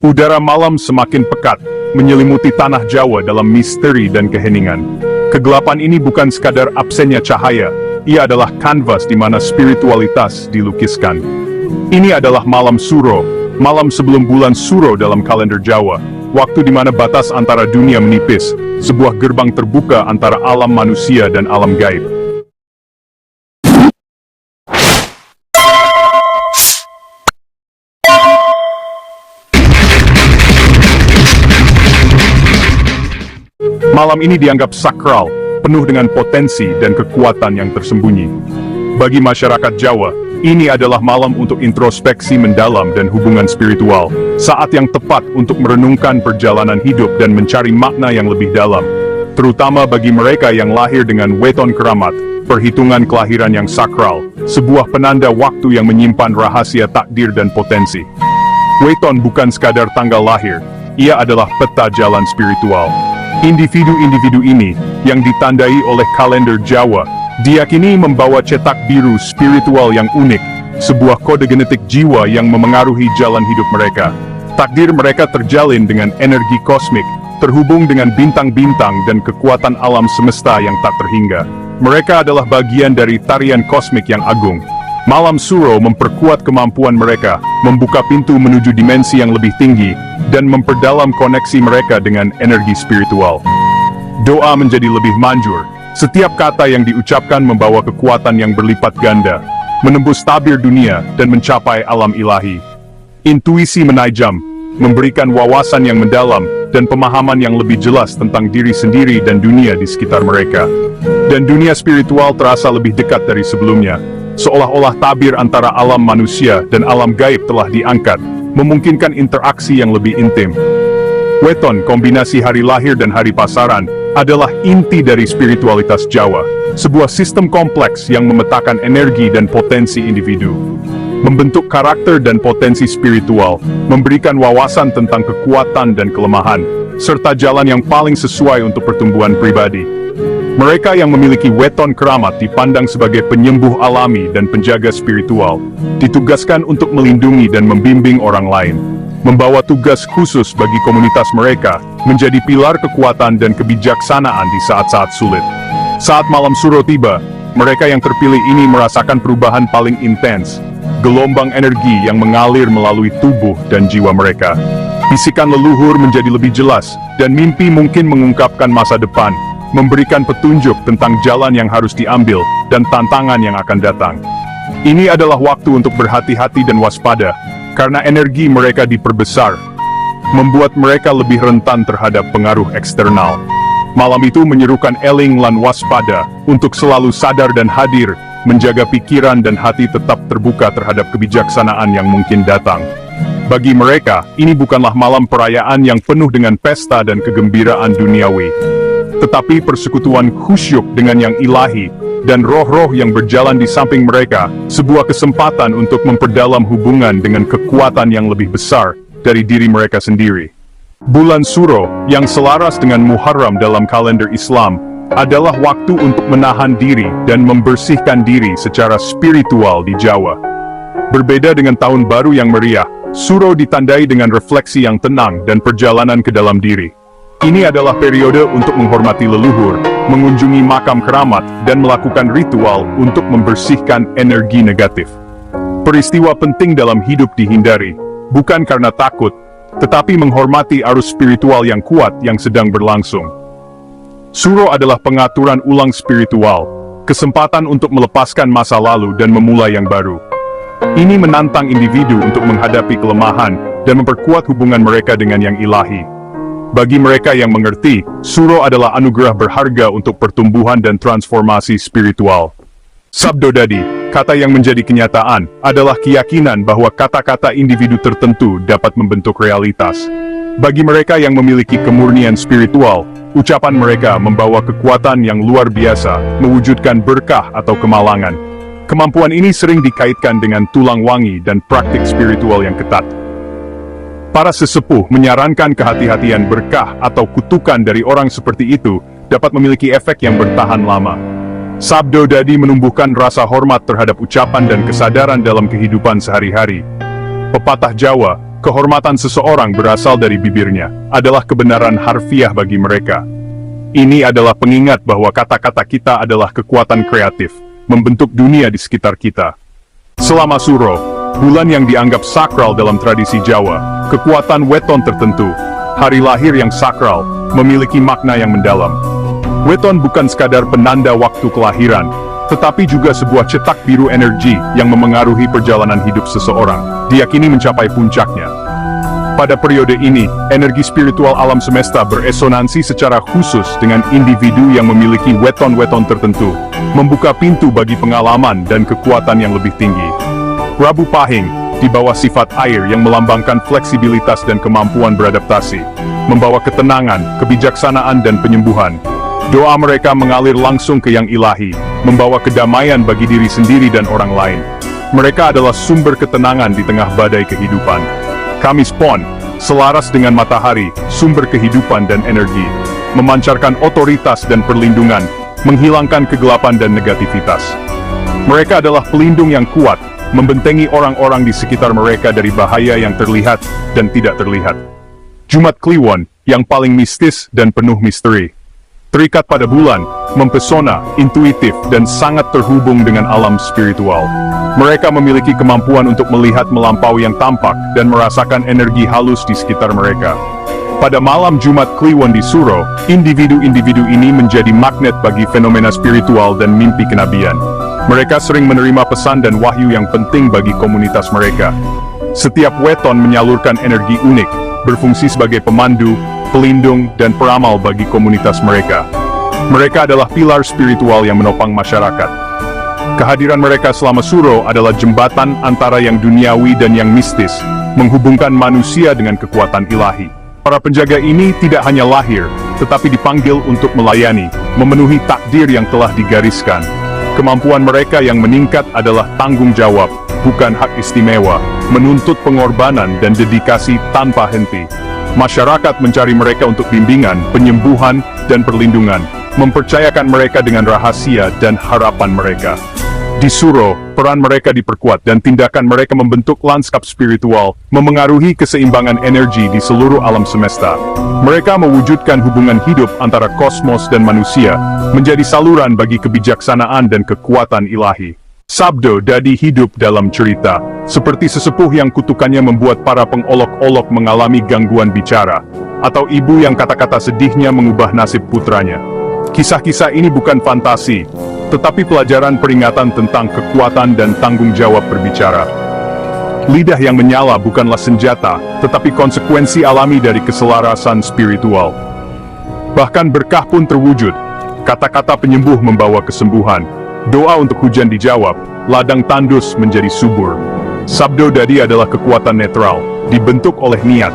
Udara malam semakin pekat, menyelimuti tanah Jawa dalam misteri dan keheningan. Kegelapan ini bukan sekadar absennya cahaya, ia adalah kanvas di mana spiritualitas dilukiskan. Ini adalah malam Suro, malam sebelum bulan Suro dalam kalender Jawa, waktu di mana batas antara dunia menipis, sebuah gerbang terbuka antara alam manusia dan alam gaib. Malam ini dianggap sakral, penuh dengan potensi dan kekuatan yang tersembunyi. Bagi masyarakat Jawa, ini adalah malam untuk introspeksi mendalam dan hubungan spiritual, saat yang tepat untuk merenungkan perjalanan hidup dan mencari makna yang lebih dalam. Terutama bagi mereka yang lahir dengan weton keramat, perhitungan kelahiran yang sakral, sebuah penanda waktu yang menyimpan rahasia takdir dan potensi. Weton bukan sekadar tanggal lahir, ia adalah peta jalan spiritual. Individu-individu ini, yang ditandai oleh kalender Jawa, diyakini membawa cetak biru spiritual yang unik, sebuah kode genetik jiwa yang memengaruhi jalan hidup mereka. Takdir mereka terjalin dengan energi kosmik, terhubung dengan bintang-bintang dan kekuatan alam semesta yang tak terhingga. Mereka adalah bagian dari tarian kosmik yang agung. Malam Suro memperkuat kemampuan mereka, membuka pintu menuju dimensi yang lebih tinggi, dan memperdalam koneksi mereka dengan energi spiritual. Doa menjadi lebih manjur. Setiap kata yang diucapkan membawa kekuatan yang berlipat ganda, menembus tabir dunia dan mencapai alam ilahi. Intuisi menajam, memberikan wawasan yang mendalam, dan pemahaman yang lebih jelas tentang diri sendiri dan dunia di sekitar mereka. Dan dunia spiritual terasa lebih dekat dari sebelumnya. Seolah-olah tabir antara alam manusia dan alam gaib telah diangkat, memungkinkan interaksi yang lebih intim. Weton, kombinasi hari lahir dan hari pasaran, adalah inti dari spiritualitas Jawa, sebuah sistem kompleks yang memetakan energi dan potensi individu. Membentuk karakter dan potensi spiritual, memberikan wawasan tentang kekuatan dan kelemahan, serta jalan yang paling sesuai untuk pertumbuhan pribadi. Mereka yang memiliki weton keramat dipandang sebagai penyembuh alami dan penjaga spiritual, ditugaskan untuk melindungi dan membimbing orang lain, membawa tugas khusus bagi komunitas mereka, menjadi pilar kekuatan dan kebijaksanaan di saat-saat sulit. Saat malam Suro tiba, mereka yang terpilih ini merasakan perubahan paling intens, gelombang energi yang mengalir melalui tubuh dan jiwa mereka. Bisikan leluhur menjadi lebih jelas, dan mimpi mungkin mengungkapkan masa depan, memberikan petunjuk tentang jalan yang harus diambil dan tantangan yang akan datang. Ini adalah waktu untuk berhati-hati dan waspada, karena energi mereka diperbesar, membuat mereka lebih rentan terhadap pengaruh eksternal. Malam itu menyerukan eling lan waspada, untuk selalu sadar dan hadir, menjaga pikiran dan hati tetap terbuka terhadap kebijaksanaan yang mungkin datang. Bagi mereka, ini bukanlah malam perayaan yang penuh dengan pesta dan kegembiraan duniawi, tetapi persekutuan khusyuk dengan yang ilahi, dan roh-roh yang berjalan di samping mereka, sebuah kesempatan untuk memperdalam hubungan dengan kekuatan yang lebih besar dari diri mereka sendiri. Bulan Suro, yang selaras dengan Muharram dalam kalender Islam, adalah waktu untuk menahan diri dan membersihkan diri secara spiritual di Jawa. Berbeda dengan tahun baru yang meriah, Suro ditandai dengan refleksi yang tenang dan perjalanan ke dalam diri. Ini adalah periode untuk menghormati leluhur, mengunjungi makam keramat, dan melakukan ritual untuk membersihkan energi negatif. Peristiwa penting dalam hidup dihindari, bukan karena takut, tetapi menghormati arus spiritual yang kuat yang sedang berlangsung. Suro adalah pengaturan ulang spiritual, kesempatan untuk melepaskan masa lalu dan memulai yang baru. Ini menantang individu untuk menghadapi kelemahan dan memperkuat hubungan mereka dengan yang ilahi. Bagi mereka yang mengerti, Suro adalah anugerah berharga untuk pertumbuhan dan transformasi spiritual. Sabdo Dadi, kata yang menjadi kenyataan, adalah keyakinan bahwa kata-kata individu tertentu dapat membentuk realitas. Bagi mereka yang memiliki kemurnian spiritual, ucapan mereka membawa kekuatan yang luar biasa, mewujudkan berkah atau kemalangan. Kemampuan ini sering dikaitkan dengan tulang wangi dan praktik spiritual yang ketat. Para sesepuh menyarankan kehati-hatian berkah atau kutukan dari orang seperti itu dapat memiliki efek yang bertahan lama. Sabdo Dadi menumbuhkan rasa hormat terhadap ucapan dan kesadaran dalam kehidupan sehari-hari. Pepatah Jawa, Kehormatan seseorang berasal dari bibirnya, adalah kebenaran harfiah bagi mereka. Ini adalah pengingat bahwa kata-kata kita adalah kekuatan kreatif, membentuk dunia di sekitar kita. Selama Suro, bulan yang dianggap sakral dalam tradisi Jawa, kekuatan weton tertentu, hari lahir yang sakral, memiliki makna yang mendalam. Weton bukan sekadar penanda waktu kelahiran, tetapi juga sebuah cetak biru energi yang memengaruhi perjalanan hidup seseorang, diyakini mencapai puncaknya. Pada periode ini, energi spiritual alam semesta beresonansi secara khusus dengan individu yang memiliki weton-weton tertentu, membuka pintu bagi pengalaman dan kekuatan yang lebih tinggi. Rabu Pahing, di bawah sifat air yang melambangkan fleksibilitas dan kemampuan beradaptasi, membawa ketenangan, kebijaksanaan dan penyembuhan. Doa mereka mengalir langsung ke yang ilahi, membawa kedamaian bagi diri sendiri dan orang lain. Mereka adalah sumber ketenangan di tengah badai kehidupan. Kamis Pon, selaras dengan matahari, sumber kehidupan dan energi, memancarkan otoritas dan perlindungan, menghilangkan kegelapan dan negativitas. Mereka adalah pelindung yang kuat, membentengi orang-orang di sekitar mereka dari bahaya yang terlihat dan tidak terlihat. Jumat Kliwon, yang paling mistis dan penuh misteri. Terikat pada bulan, mempesona, intuitif, dan sangat terhubung dengan alam spiritual. Mereka memiliki kemampuan untuk melihat melampaui yang tampak dan merasakan energi halus di sekitar mereka. Pada malam Jumat Kliwon di Suro, individu-individu ini menjadi magnet bagi fenomena spiritual dan mimpi kenabian. Mereka sering menerima pesan dan wahyu yang penting bagi komunitas mereka. Setiap weton menyalurkan energi unik, berfungsi sebagai pemandu, pelindung, dan peramal bagi komunitas mereka. Mereka adalah pilar spiritual yang menopang masyarakat. Kehadiran mereka selama Suro adalah jembatan antara yang duniawi dan yang mistis, menghubungkan manusia dengan kekuatan ilahi. Para penjaga ini tidak hanya lahir, tetapi dipanggil untuk melayani, memenuhi takdir yang telah digariskan. Kemampuan mereka yang meningkat adalah tanggung jawab, bukan hak istimewa, menuntut pengorbanan dan dedikasi tanpa henti. Masyarakat mencari mereka untuk bimbingan, penyembuhan, dan perlindungan, mempercayakan mereka dengan rahasia dan harapan mereka. Di Suro, peran mereka diperkuat dan tindakan mereka membentuk lanskap spiritual, memengaruhi keseimbangan energi di seluruh alam semesta. Mereka mewujudkan hubungan hidup antara kosmos dan manusia, menjadi saluran bagi kebijaksanaan dan kekuatan ilahi. Sabdo Dadi hidup dalam cerita, seperti sesepuh yang kutukannya membuat para pengolok-olok mengalami gangguan bicara, atau ibu yang kata-kata sedihnya mengubah nasib putranya. Kisah-kisah ini bukan fantasi, tetapi pelajaran peringatan tentang kekuatan dan tanggung jawab berbicara. Lidah yang menyala bukanlah senjata, tetapi konsekuensi alami dari keselarasan spiritual. Bahkan berkah pun terwujud. Kata-kata penyembuh membawa kesembuhan. Doa untuk hujan dijawab, ladang tandus menjadi subur. Sabdo Dadi adalah kekuatan netral, dibentuk oleh niat.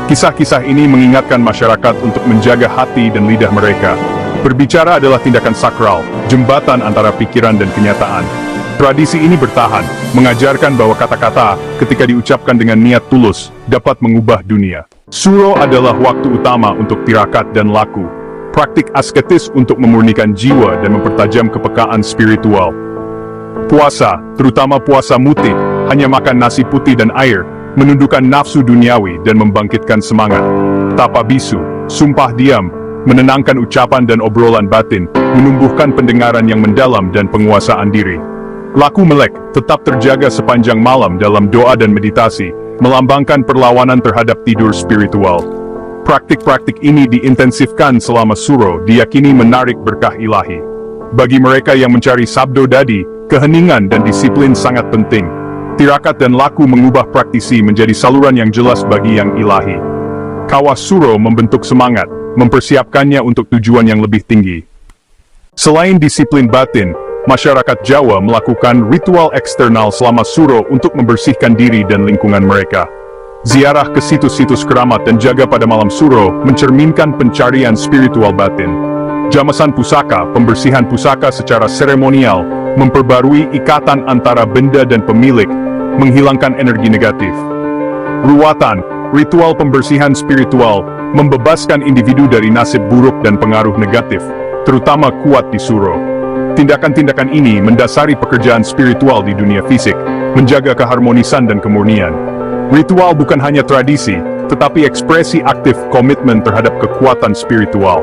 Kisah-kisah ini mengingatkan masyarakat untuk menjaga hati dan lidah mereka. Berbicara adalah tindakan sakral, jembatan antara pikiran dan kenyataan. Tradisi ini bertahan, mengajarkan bahwa kata-kata, ketika diucapkan dengan niat tulus, dapat mengubah dunia. Suro adalah waktu utama untuk tirakat dan laku. Praktik asketis untuk memurnikan jiwa dan mempertajam kepekaan spiritual. Puasa, terutama puasa mutih, hanya makan nasi putih dan air, menundukkan nafsu duniawi dan membangkitkan semangat. Tapa bisu, sumpah diam, menenangkan ucapan dan obrolan batin, menumbuhkan pendengaran yang mendalam dan penguasaan diri. Laku melek, tetap terjaga sepanjang malam dalam doa dan meditasi, melambangkan perlawanan terhadap tidur spiritual. Praktik-praktik ini diintensifkan selama Suro, diyakini menarik berkah ilahi. Bagi mereka yang mencari Sabdo Dadi, keheningan dan disiplin sangat penting. Tirakat dan laku mengubah praktisi menjadi saluran yang jelas bagi yang ilahi. Kawah Suro membentuk semangat, mempersiapkannya untuk tujuan yang lebih tinggi. Selain disiplin batin, masyarakat Jawa melakukan ritual eksternal selama Suro untuk membersihkan diri dan lingkungan mereka. Ziarah ke situs-situs keramat dan jaga pada malam Suro mencerminkan pencarian spiritual batin. Jamasan pusaka, pembersihan pusaka secara seremonial, memperbarui ikatan antara benda dan pemilik, menghilangkan energi negatif. Ruwatan, ritual pembersihan spiritual, membebaskan individu dari nasib buruk dan pengaruh negatif, terutama kuat di Suro. Tindakan-tindakan ini mendasari pekerjaan spiritual di dunia fisik, menjaga keharmonisan dan kemurnian. Ritual bukan hanya tradisi, tetapi ekspresi aktif komitmen terhadap kekuatan spiritual.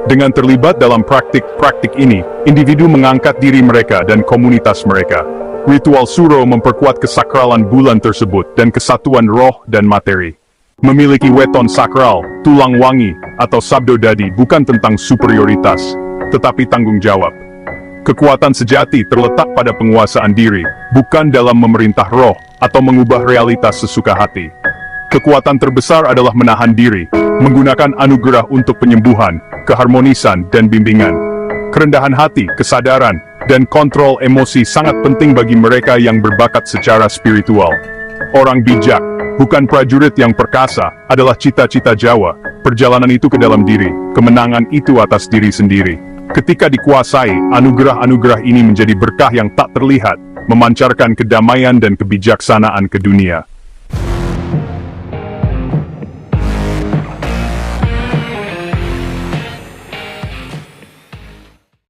Dengan terlibat dalam praktik-praktik ini, individu mengangkat diri mereka dan komunitas mereka. Ritual Suro memperkuat kesakralan bulan tersebut dan kesatuan roh dan materi. Memiliki weton sakral, tulang wangi, atau sabdo dadi bukan tentang superioritas, tetapi tanggung jawab. Kekuatan sejati terletak pada penguasaan diri, bukan dalam memerintah roh atau mengubah realitas sesuka hati. Kekuatan terbesar adalah menahan diri, menggunakan anugerah untuk penyembuhan, keharmonisan, dan bimbingan. Kerendahan hati, kesadaran, dan kontrol emosi sangat penting bagi mereka yang berbakat secara spiritual. Orang bijak, bukan prajurit yang perkasa, adalah cita-cita Jawa. Perjalanan itu ke dalam diri, kemenangan itu atas diri sendiri. Ketika dikuasai, anugerah-anugerah ini menjadi berkah yang tak terlihat, memancarkan kedamaian dan kebijaksanaan ke dunia.